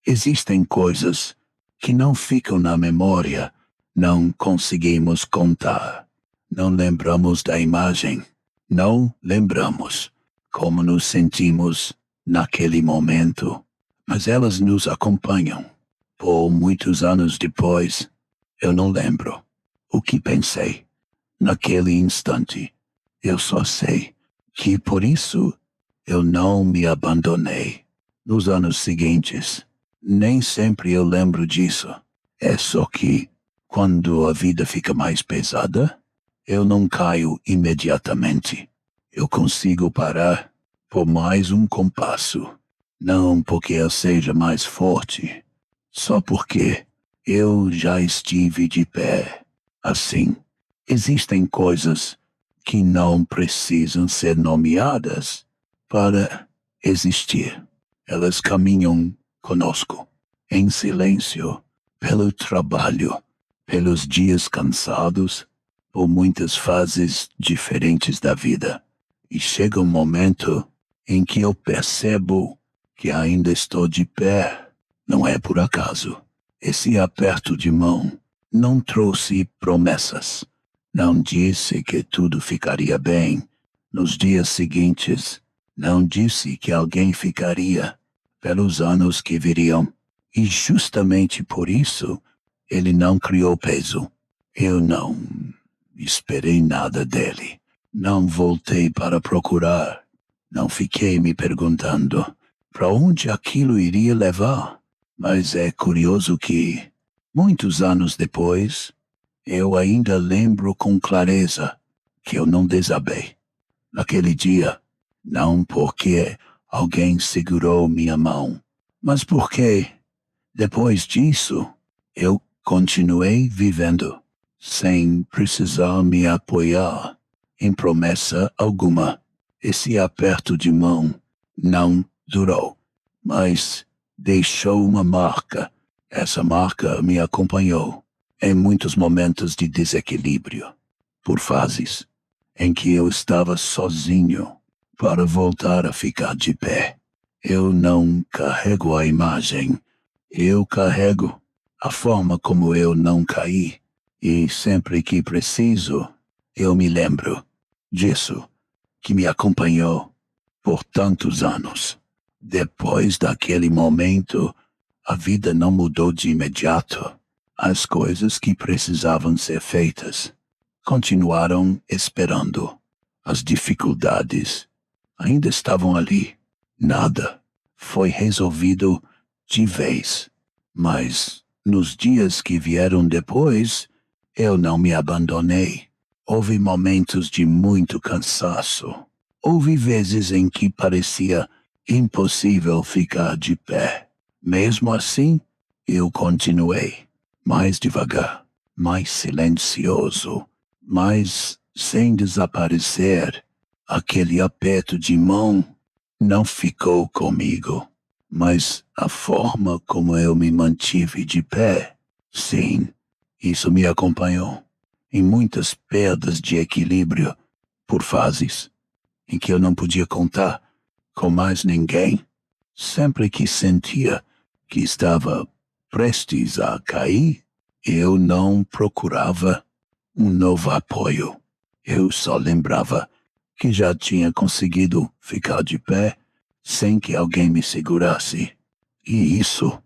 Existem coisas que não ficam na memória, não conseguimos contar. Não lembramos da imagem, não lembramos como nos sentimos naquele momento, mas elas nos acompanham. Por muitos anos depois, eu não lembro o que pensei naquele instante. Eu só sei que por isso eu não me abandonei. Nos anos seguintes, nem sempre eu lembro disso. É só que, quando a vida fica mais pesada, eu não caio imediatamente. Eu consigo parar por mais um compasso. Não porque eu seja mais forte, só porque eu já estive de pé. Assim, existem coisas que não precisam ser nomeadas para existir. Elas caminham conosco, em silêncio, pelo trabalho, pelos dias cansados, por muitas fases diferentes da vida. E chega um momento em que eu percebo que ainda estou de pé. Não é por acaso. Esse aperto de mão não trouxe promessas. Não disse que tudo ficaria bem nos dias seguintes. Não disse que alguém ficaria pelos anos que viriam. E justamente por isso, ele não criou peso. Eu não esperei nada dele. Não voltei para procurar. Não fiquei me perguntando para onde aquilo iria levar. Mas é curioso que, muitos anos depois, eu ainda lembro com clareza que eu não desabei. Naquele dia, não porque alguém segurou minha mão, mas porque, depois disso, eu continuei vivendo, sem precisar me apoiar em promessa alguma. Esse aperto de mão não durou, mas deixou uma marca. Essa marca me acompanhou em muitos momentos de desequilíbrio, por fases em que eu estava sozinho para voltar a ficar de pé. Eu não carrego a imagem, eu carrego a forma como eu não caí, e sempre que preciso, eu me lembro disso que me acompanhou por tantos anos. Depois daquele momento, a vida não mudou de imediato. As coisas que precisavam ser feitas continuaram esperando. As dificuldades ainda estavam ali. Nada foi resolvido de vez. Mas nos dias que vieram depois, eu não me abandonei. Houve momentos de muito cansaço. Houve vezes em que parecia impossível ficar de pé. Mesmo assim, eu continuei, mais devagar, mais silencioso, mas sem desaparecer. Aquele aperto de mão não ficou comigo, mas a forma como eu me mantive de pé, sim, isso me acompanhou em muitas perdas de equilíbrio por fases em que eu não podia contar com mais ninguém. Sempre que sentia que estava prestes a cair, eu não procurava um novo apoio. Eu só lembrava que já tinha conseguido ficar de pé sem que alguém me segurasse. E isso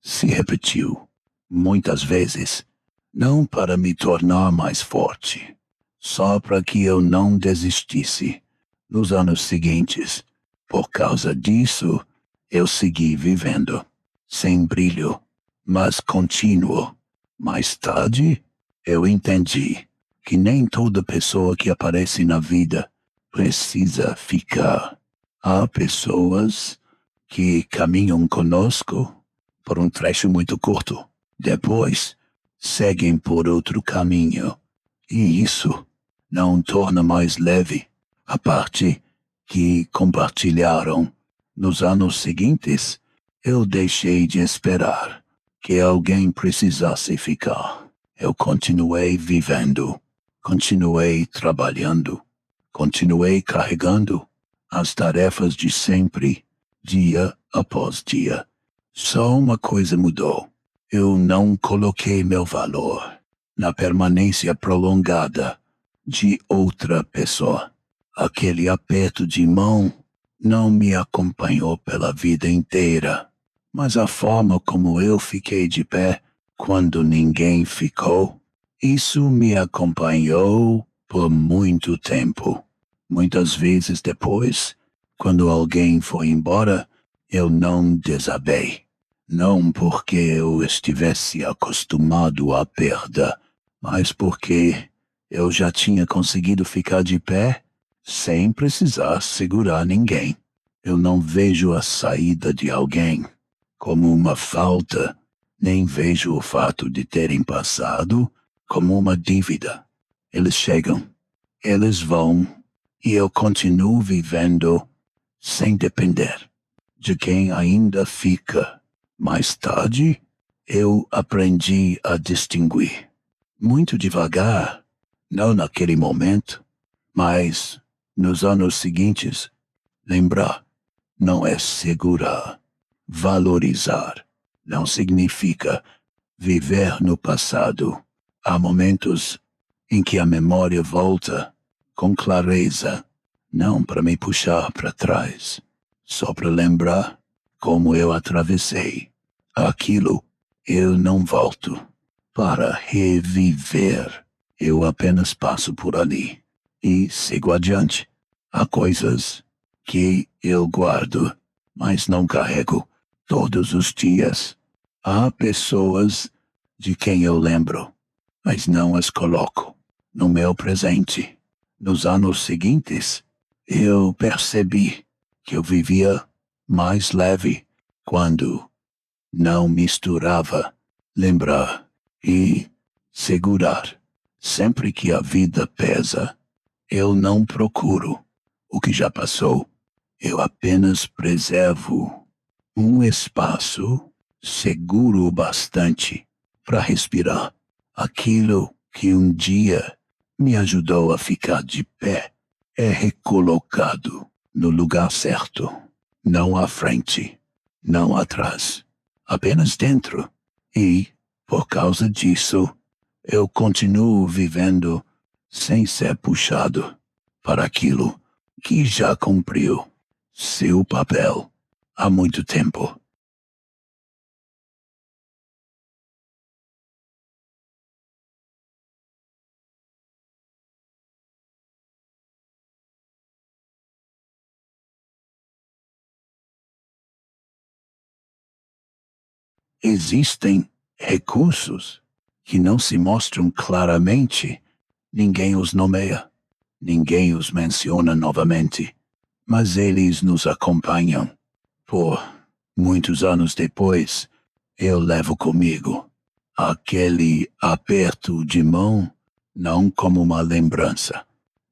se repetiu muitas vezes, não para me tornar mais forte, só para que eu não desistisse. Nos anos seguintes, por causa disso, eu segui vivendo, sem brilho, mas contínuo. Mais tarde, eu entendi que nem toda pessoa que aparece na vida precisa ficar. Há pessoas que caminham conosco por um trecho muito curto. Depois, seguem por outro caminho. E isso não torna mais leve a parte que compartilharam. Nos anos seguintes, eu deixei de esperar que alguém precisasse ficar. Eu continuei vivendo, continuei trabalhando, continuei carregando as tarefas de sempre, dia após dia, Só uma coisa mudou. Eu não coloquei meu valor na permanência prolongada de outra pessoa. Aquele aperto de mão não me acompanhou pela vida inteira, mas a forma como eu fiquei de pé quando ninguém ficou, isso me acompanhou por muito tempo. Muitas vezes depois, quando alguém foi embora, eu não desabei. Não porque eu estivesse acostumado à perda, mas porque eu já tinha conseguido ficar de pé sem precisar segurar ninguém. Eu não vejo a saída de alguém como uma falta, nem vejo o fato de terem passado como uma dívida. Eles chegam, eles vão, e eu continuo vivendo sem depender de quem ainda fica. Mais tarde, eu aprendi a distinguir. Muito devagar, não naquele momento, mas nos anos seguintes, lembrar não é segurar. Valorizar não significa viver no passado. Há momentos em que a memória volta com clareza, não para me puxar para trás, só para lembrar como eu atravessei aquilo. Eu não volto para reviver. Eu apenas passo por ali e sigo adiante. Há coisas que eu guardo, mas não carrego todos os dias. Há pessoas de quem eu lembro, mas não as coloco no meu presente. Nos anos seguintes, eu percebi que eu vivia mais leve quando não misturava lembrar e segurar. Sempre que a vida pesa, eu não procuro o que já passou. Eu apenas preservo um espaço seguro o bastante para respirar. Aquilo que um dia me ajudou a ficar de pé é recolocado no lugar certo, não à frente, não atrás, apenas dentro. E, por causa disso, eu continuo vivendo sem ser puxado para aquilo que já cumpriu seu papel há muito tempo. Existem recursos que não se mostram claramente, ninguém os nomeia, ninguém os menciona novamente, mas eles nos acompanham. Por muitos anos depois, eu levo comigo aquele aperto de mão, não como uma lembrança,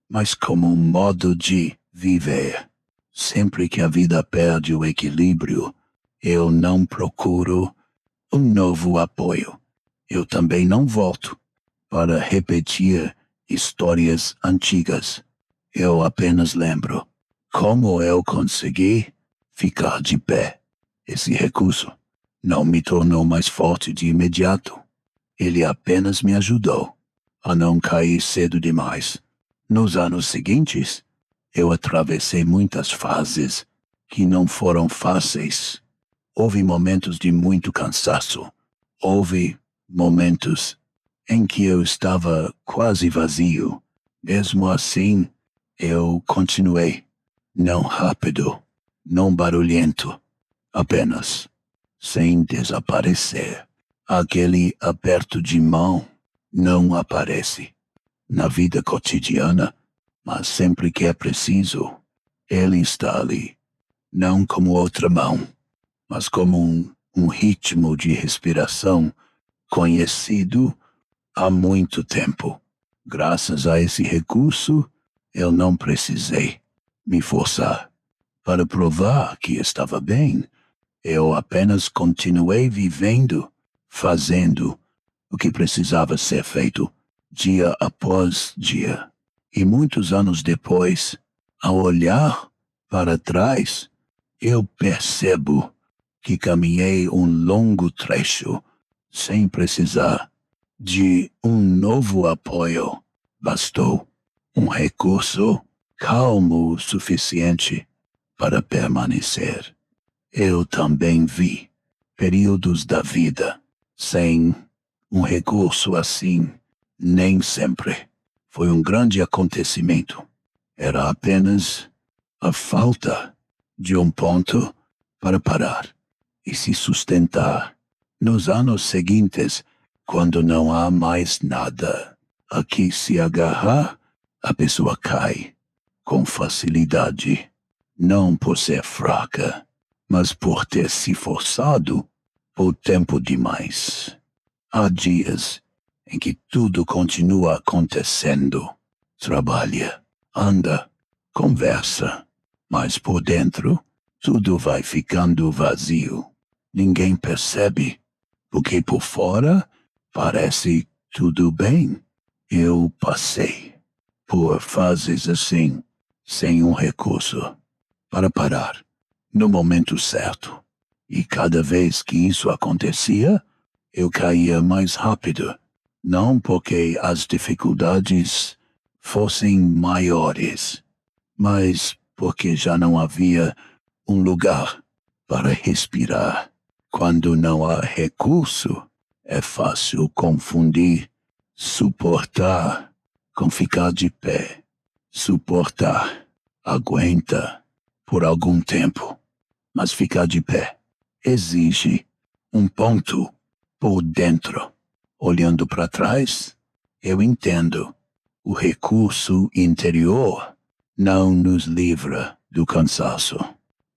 mas como um modo de viver. Sempre que a vida perde o equilíbrio, eu não procuro um novo apoio. Eu também não volto para repetir histórias antigas. Eu apenas lembro como eu consegui ficar de pé. Esse recurso não me tornou mais forte de imediato. Ele apenas me ajudou a não cair cedo demais. Nos anos seguintes, eu atravessei muitas fases que não foram fáceis. Houve momentos de muito cansaço. Houve momentos em que eu estava quase vazio. Mesmo assim, eu continuei. Não rápido, não barulhento, apenas sem desaparecer. Aquele aperto de mão não aparece na vida cotidiana, mas sempre que é preciso, ele está ali. Não como outra mão, mas como um ritmo de respiração conhecido há muito tempo. Graças a esse recurso, eu não precisei me forçar para provar que estava bem. Eu apenas continuei vivendo, fazendo o que precisava ser feito dia após dia. E muitos anos depois, ao olhar para trás, eu percebo que caminhei longo trecho sem precisar de novo apoio. Bastou recurso calmo o suficiente para permanecer. Eu também vi períodos da vida sem recurso assim. Nem sempre foi grande acontecimento. Era apenas a falta de ponto para parar e se sustentar. Nos anos seguintes, quando não há mais nada a que se agarrar, a pessoa cai com facilidade, não por ser fraca, mas por ter se forçado por tempo demais. Há dias em que tudo continua acontecendo. Trabalha, anda, conversa, mas por dentro tudo vai ficando vazio. Ninguém percebe, porque por fora parece tudo bem. Eu passei por fases assim, sem recurso para parar no momento certo. E cada vez que isso acontecia, eu caía mais rápido. Não porque as dificuldades fossem maiores, mas porque já não havia lugar para respirar. Quando não há recurso, é fácil confundir suportar com ficar de pé. Suportar aguenta por algum tempo, mas ficar de pé exige ponto por dentro. Olhando para trás, eu entendo. O recurso interior não nos livra do cansaço.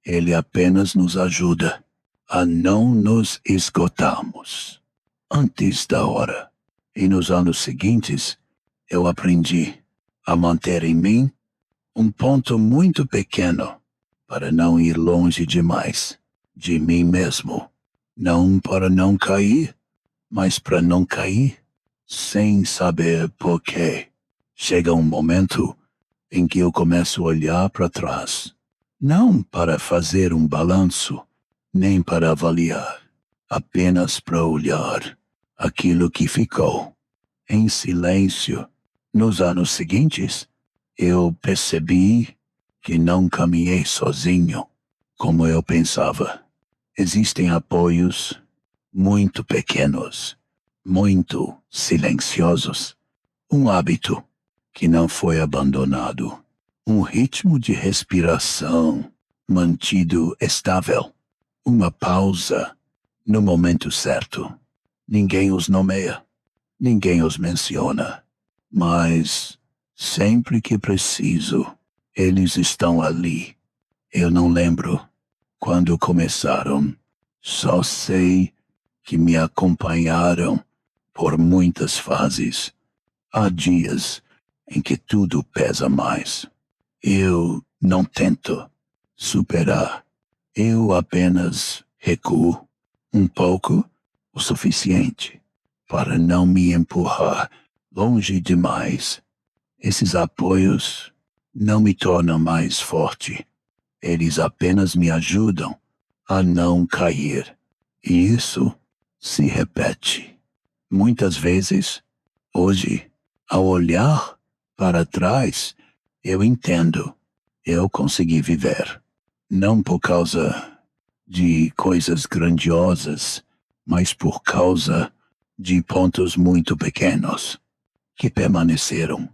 Ele apenas nos ajuda a não nos esgotarmos antes da hora. E nos anos seguintes, eu aprendi a manter em mim ponto muito pequeno para não ir longe demais de mim mesmo. Não para não cair, mas para não cair sem saber por quê. Chega momento em que eu começo a olhar para trás, não para fazer balanço, nem para avaliar, apenas para olhar aquilo que ficou. Em silêncio, nos anos seguintes, eu percebi que não caminhei sozinho, como eu pensava. Existem apoios muito pequenos, muito silenciosos. Hábito que não foi abandonado. Ritmo de respiração mantido estável. Uma pausa no momento certo. Ninguém os nomeia, ninguém os menciona, mas sempre que preciso, eles estão ali. Eu não lembro quando começaram, só sei que me acompanharam por muitas fases. Há dias em que tudo pesa mais. Eu não tento superar. Eu apenas recuo pouco, o suficiente para não me empurrar longe demais. Esses apoios não me tornam mais forte. Eles apenas me ajudam a não cair. E isso se repete. Muitas vezes, hoje, ao olhar para trás, eu entendo. Eu consegui viver. Não por causa de coisas grandiosas, mas por causa de pontos muito pequenos que permaneceram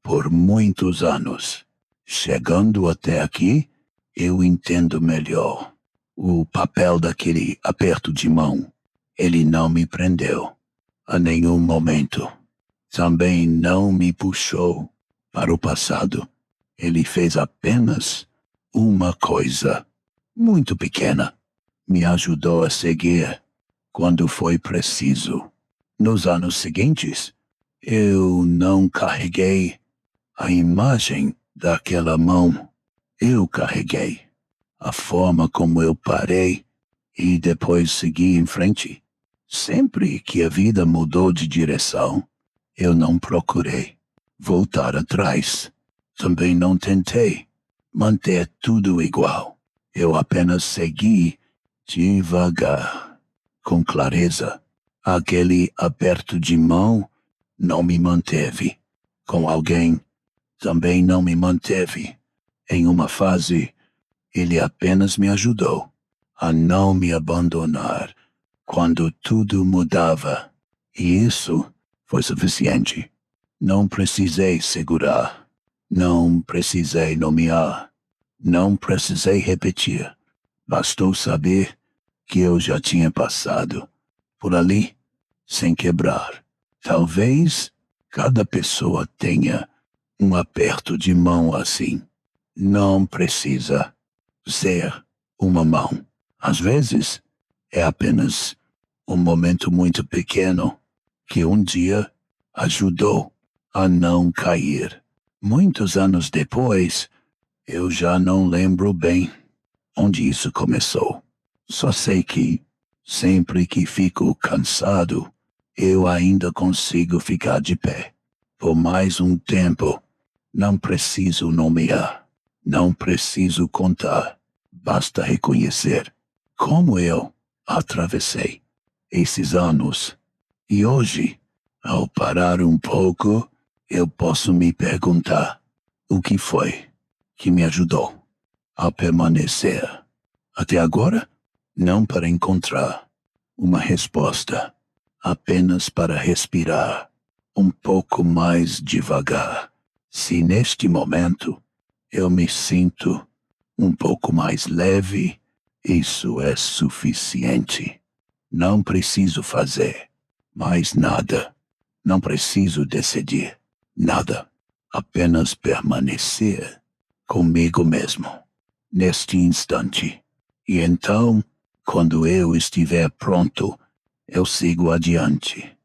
por muitos anos. Chegando até aqui, eu entendo melhor o papel daquele aperto de mão. Ele não me prendeu a nenhum momento. Também não me puxou para o passado. Ele fez apenas uma coisa muito pequena. Me ajudou a seguir quando foi preciso. Nos anos seguintes, eu não carreguei a imagem daquela mão. Eu carreguei a forma como eu parei e depois segui em frente. Sempre que a vida mudou de direção, eu não procurei voltar atrás. Também não tentei manter tudo igual. Eu apenas segui devagar, com clareza. Aquele aperto de mão não me manteve. Com alguém também não me manteve. Em uma fase, ele apenas me ajudou a não me abandonar quando tudo mudava. E isso foi suficiente. Não precisei segurar. Não precisei nomear. Não precisei repetir. Bastou saber que eu já tinha passado por ali sem quebrar. Talvez cada pessoa tenha um aperto de mão assim. Não precisa ser uma mão. Às vezes, é apenas um momento muito pequeno que um dia ajudou a não cair. Muitos anos depois, eu já não lembro bem onde isso começou. Só sei que, sempre que fico cansado, eu ainda consigo ficar de pé. Por mais um tempo, não preciso nomear, não preciso contar. Basta reconhecer como eu atravessei esses anos. E hoje, ao parar um pouco, eu posso me perguntar o que foi que me ajudou a permanecer até agora, não para encontrar uma resposta, apenas para respirar um pouco mais devagar. Se neste momento eu me sinto um pouco mais leve, isso é suficiente. Não preciso fazer mais nada. Não preciso decidir nada. Apenas permanecer comigo mesmo, neste instante. E então, quando eu estiver pronto, eu sigo adiante.